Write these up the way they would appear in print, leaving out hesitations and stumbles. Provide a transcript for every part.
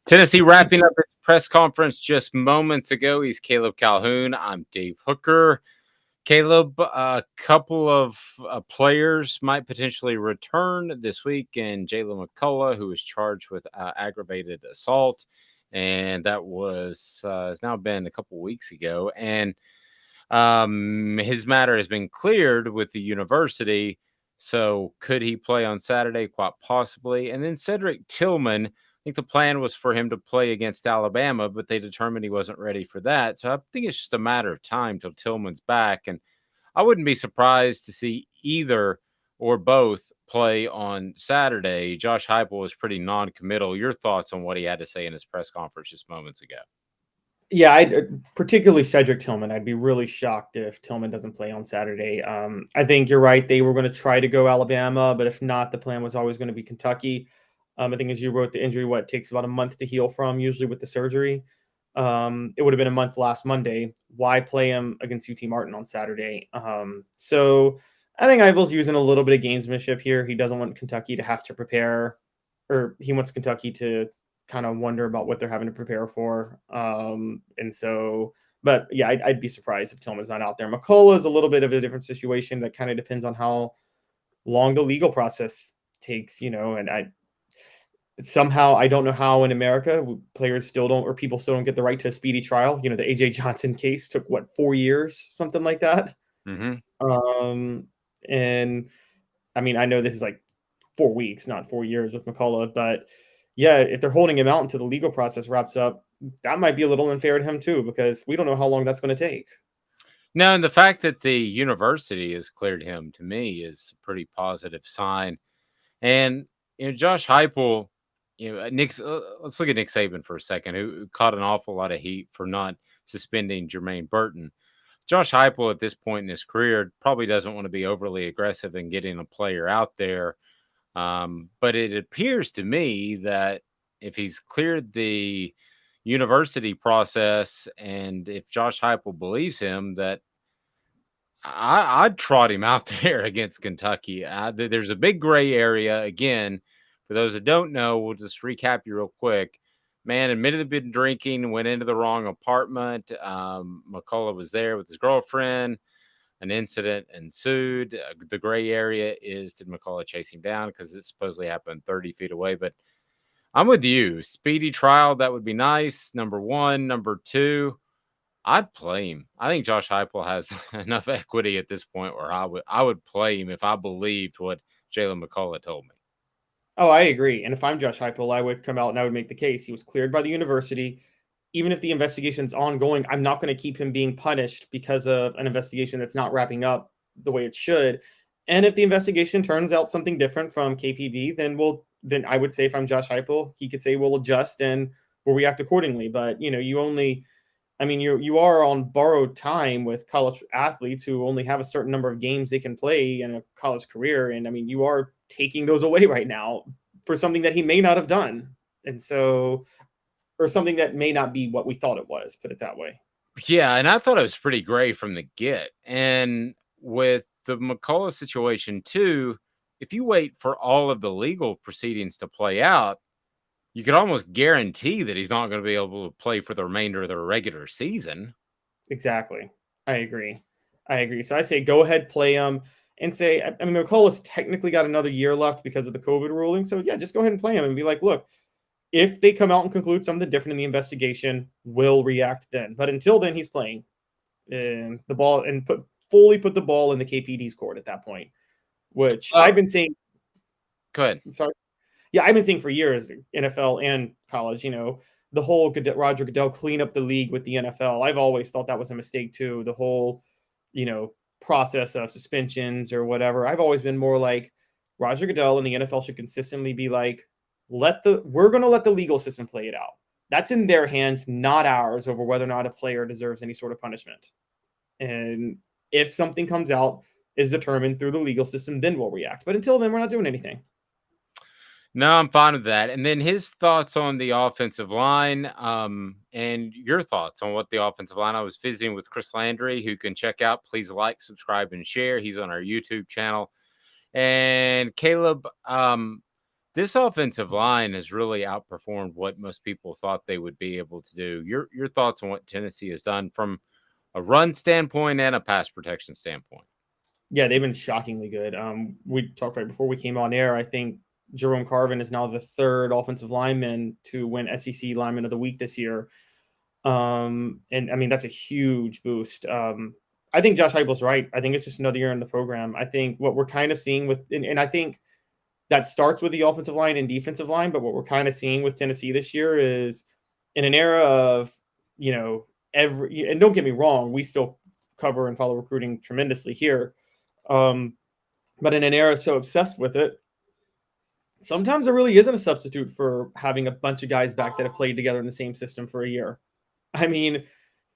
Tennessee wrapping up its press conference just moments ago. He's Caleb Calhoun. I'm Dave Hooker. Caleb, a couple of players might potentially return this week, and Jalen McCullough, who was charged with aggravated assault, and that was has now been a couple weeks ago, and his matter has been cleared with the university. So could he play on Saturday? Quite possibly. And then Cedric Tillman, I think the plan was for him to play against Alabama, but they determined he wasn't ready for that. So I think it's just a matter of time till Tillman's back. And I wouldn't be surprised to see either or both play on Saturday. Josh Heupel was pretty non-committal. Your thoughts on what he had to say in his press conference just moments ago? Yeah, particularly Cedric Tillman. I'd be really shocked if Tillman doesn't play on Saturday. I think you're right. They were going to try to go Alabama, but if not, the plan was always going to be Kentucky. I think as you wrote, the injury, takes about a month to heal from, usually with the surgery. It would have been a month last Monday. Why play him against UT Martin on Saturday? So I think Eibel's using a little bit of gamesmanship here. He doesn't want Kentucky to have to prepare, or he wants Kentucky to kind of wonder about what they're having to prepare for. But yeah, I'd be surprised if Tillman's not out there. McCullough is a little bit of a different situation that kind of depends on how long the legal process takes, and I don't know how in America players still don't, or people still don't get the right to a speedy trial. The AJ Johnson case took 4 years, something like that. Mm-hmm. And I mean, I know this is like 4 weeks, not 4 years with McCullough, but yeah, if they're holding him out until the legal process wraps up, that might be a little unfair to him too, because we don't know how long that's going to take. No, and the fact that the university has cleared him to me is a pretty positive sign. And Josh Heupel, let's look at Nick Saban for a second, who caught an awful lot of heat for not suspending Jermaine Burton. Josh Heupel at this point in his career probably doesn't want to be overly aggressive in getting a player out there. But it appears to me that if he's cleared the university process and if Josh Heupel believes him, that I'd trot him out there against Kentucky. There's a big gray area. Again, for those that don't know, we'll just recap you real quick. Man admitted to been drinking, went into the wrong apartment. McCullough was there with his girlfriend. An incident ensued. The gray area is, did McCullough chase him down? Because it supposedly happened 30 feet away. But I'm with you. Speedy trial, that would be nice. Number one. Number two, I'd play him. I think Josh Heupel has enough equity at this point where I would play him if I believed what Jalen McCullough told me. Oh, I agree. And if I'm Josh Heupel, I would come out and I would make the case. He was cleared by the university. Even if the investigation's ongoing, I'm not going to keep him being punished because of an investigation that's not wrapping up the way it should. And if the investigation turns out something different from KPD, then I would say, if I'm Josh Heupel, he could say we'll adjust and we'll react accordingly. But you are on borrowed time with college athletes who only have a certain number of games they can play in a college career. And I mean, you are taking those away right now for something that he may not have done. And so, or something that may not be what we thought it was, put it that way. Yeah, and I thought it was pretty gray from the get. And with the McCullough situation too, if you wait for all of the legal proceedings to play out, you could almost guarantee that he's not going to be able to play for the remainder of the regular season. Exactly. I agree. So I say go ahead, play him, and say, I mean, McCullough's technically got another year left because of the COVID ruling. So yeah, just go ahead and play him and be like, look, if they come out and conclude something different in the investigation, we'll react then. But until then, he's playing and the ball and fully put the ball in the KPD's court at that point, which I've been saying. Go ahead. Sorry. Yeah, I've been saying for years, NFL and college, the whole Roger Goodell clean up the league with the NFL. I've always thought that was a mistake too. The whole, process of suspensions or whatever. I've always been more like Roger Goodell and the NFL should consistently be like, we're going to let the legal system play it out. That's in their hands, not ours, over whether or not a player deserves any sort of punishment. And if something comes out is determined through the legal system, then we'll react. But until then, we're not doing anything. No, I'm fine with that. And then his thoughts on the offensive line, and your thoughts on what the offensive line. I was visiting with Chris Landry, who can check out. Please like, subscribe, and share. He's on our YouTube channel. And Caleb, This offensive line has really outperformed what most people thought they would be able to do. Your thoughts on what Tennessee has done from a run standpoint and a pass protection standpoint? Yeah, they've been shockingly good. We talked right before we came on air. I think Jerome Carvin is now the third offensive lineman to win SEC Lineman of the Week this year. And I mean, that's a huge boost. I think Josh Heupel's right. I think it's just another year in the program. I think what we're kind of seeing and I think that starts with the offensive line and defensive line, but what we're kind of seeing with Tennessee this year is in an era of, you know, and don't get me wrong, we still cover and follow recruiting tremendously here. Um, but in an era so obsessed with it, sometimes there really isn't a substitute for having a bunch of guys back that have played together in the same system for a year. I mean,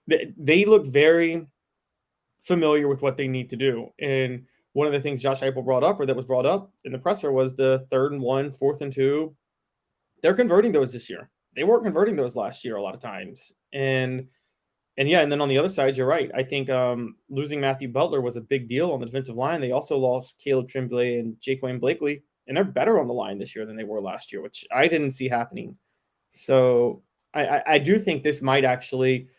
they look very familiar with what they need to do. And one of the things Josh Heupel brought up, or that was brought up in the presser, was the 3rd and 1, 4th and 2. They're converting those this year. They weren't converting those last year a lot of times. And yeah, and then on the other side, you're right. I think losing Matthew Butler was a big deal on the defensive line. They also lost Caleb Tremblay and Jaquan Blakely, and they're better on the line this year than they were last year, which I didn't see happening. So I do think this might actually,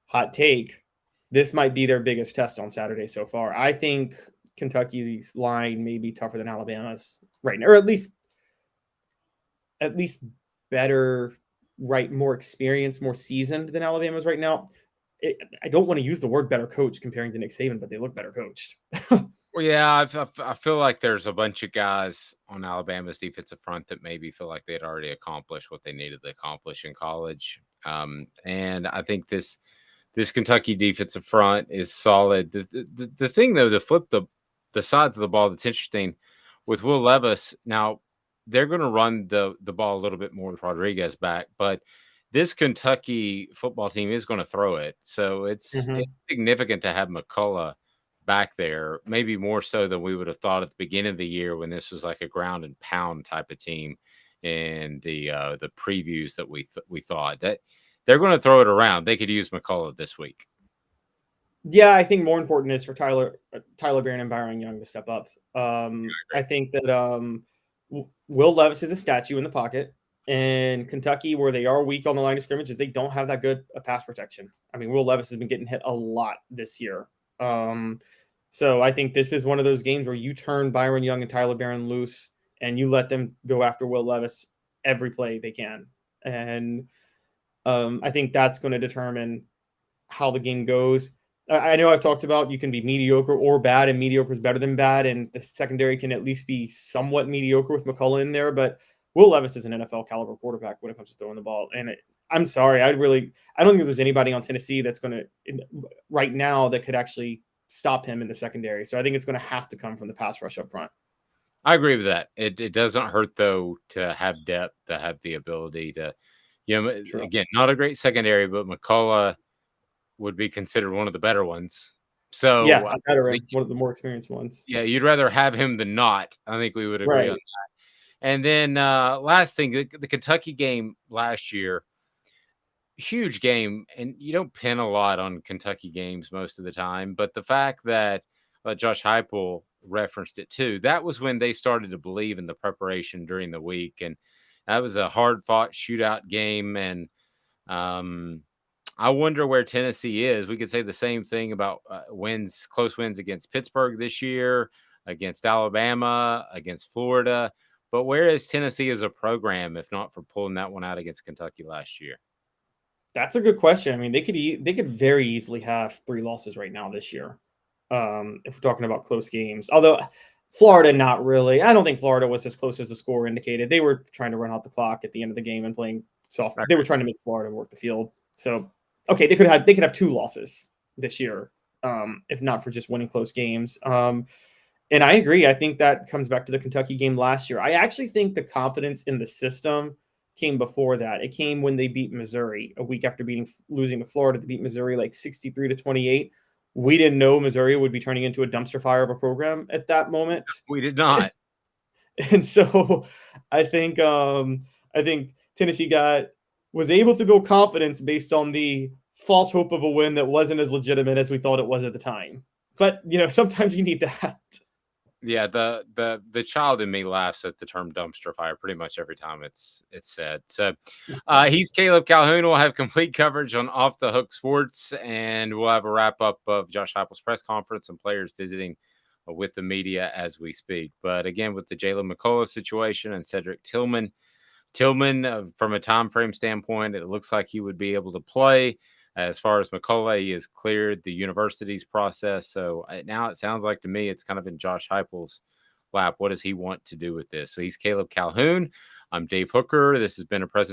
hot take, this might be their biggest test on Saturday so far. I think Kentucky's line may be tougher than Alabama's right now, or at least better, right? More experienced, more seasoned than Alabama's right now. I don't want to use the word better coach comparing to Nick Saban, but they look better coached. Well, yeah, I feel like there's a bunch of guys on Alabama's defensive front that maybe feel like they'd already accomplished what they needed to accomplish in college. And I think this Kentucky defensive front is solid. The thing though, to flip the sides of the ball that's interesting with Will Levis. Now they're going to run the ball a little bit more with Rodriguez back, but this Kentucky football team is going to throw it. So it's Mm-hmm. significant to have McCullough back there, maybe more so than we would have thought at the beginning of the year when this was like a ground and pound type of team in the previews that we thought that they're going to throw it around. They could use McCullough this week. Yeah, I think more important is for Tyler Baron and Byron Young to step up. I think that Will Levis is a statue in the pocket, and Kentucky, where they are weak on the line of scrimmage, is they don't have that good a pass protection. I mean, Will Levis has been getting hit a lot this year. So I think this is one of those games where you turn Byron Young and Tyler Baron loose, and you let them go after Will Levis every play they can, and I think that's going to determine how the game goes. I know I've talked about you can be mediocre or bad, and mediocre is better than bad, and the secondary can at least be somewhat mediocre with McCullough in there. But Will Levis is an NFL caliber quarterback when it comes to throwing the ball. And I'm sorry, I don't think there's anybody on Tennessee that's going to right now that could actually stop him in the secondary. So I think it's going to have to come from the pass rush up front. I agree with that. It doesn't hurt though to have depth, to have the ability to, Sure. again, not a great secondary, but McCullough would be considered one of the better ones. Yeah, So I a think, veteran, one of the more experienced ones. yeah, you'd rather have him than not. I think we would agree on Right. that. And then last thing, the Kentucky game last year, huge game, and you don't pin a lot on Kentucky games most of the time, but the fact that Josh Heupel referenced it too, that was when they started to believe in the preparation during the week, and that was a hard fought shootout game, and um, I wonder where Tennessee is. We could say the same thing about close wins against Pittsburgh this year, against Alabama, against Florida. But where is Tennessee as a program, if not for pulling that one out against Kentucky last year? That's a good question. I mean, they could very easily have 3 losses right now this year, if we're talking about close games. Although Florida, not really. I don't think Florida was as close as the score indicated. They were trying to run out the clock at the end of the game and playing soft. I They were trying to make Florida work the field. So, okay, they could have 2 losses this year, if not for just winning close games. And I agree. I think that comes back to the Kentucky game last year. I actually think the confidence in the system came before that. It came when they beat Missouri a week after losing to Florida to beat Missouri like 63-28. We didn't know Missouri would be turning into a dumpster fire of a program at that moment. We did not. And so I think Tennessee was able to build confidence based on the false hope of a win that wasn't as legitimate as we thought it was at the time. But sometimes you need that. Yeah, the child in me laughs at the term dumpster fire pretty much every time it's said. So, he's Caleb Calhoun. We'll have complete coverage on Off the Hook Sports, and we'll have a wrap up of Josh Heupel's press conference and players visiting with the media as we speak. But again, with the Jalen McCullough situation and Cedric Tillman, from a time frame standpoint, it looks like he would be able to play. As far as McCullough, he has cleared the university's process. So now it sounds like to me it's kind of in Josh Heupel's lap. What does he want to do with this? So he's Caleb Calhoun. I'm Dave Hooker. This has been a presentation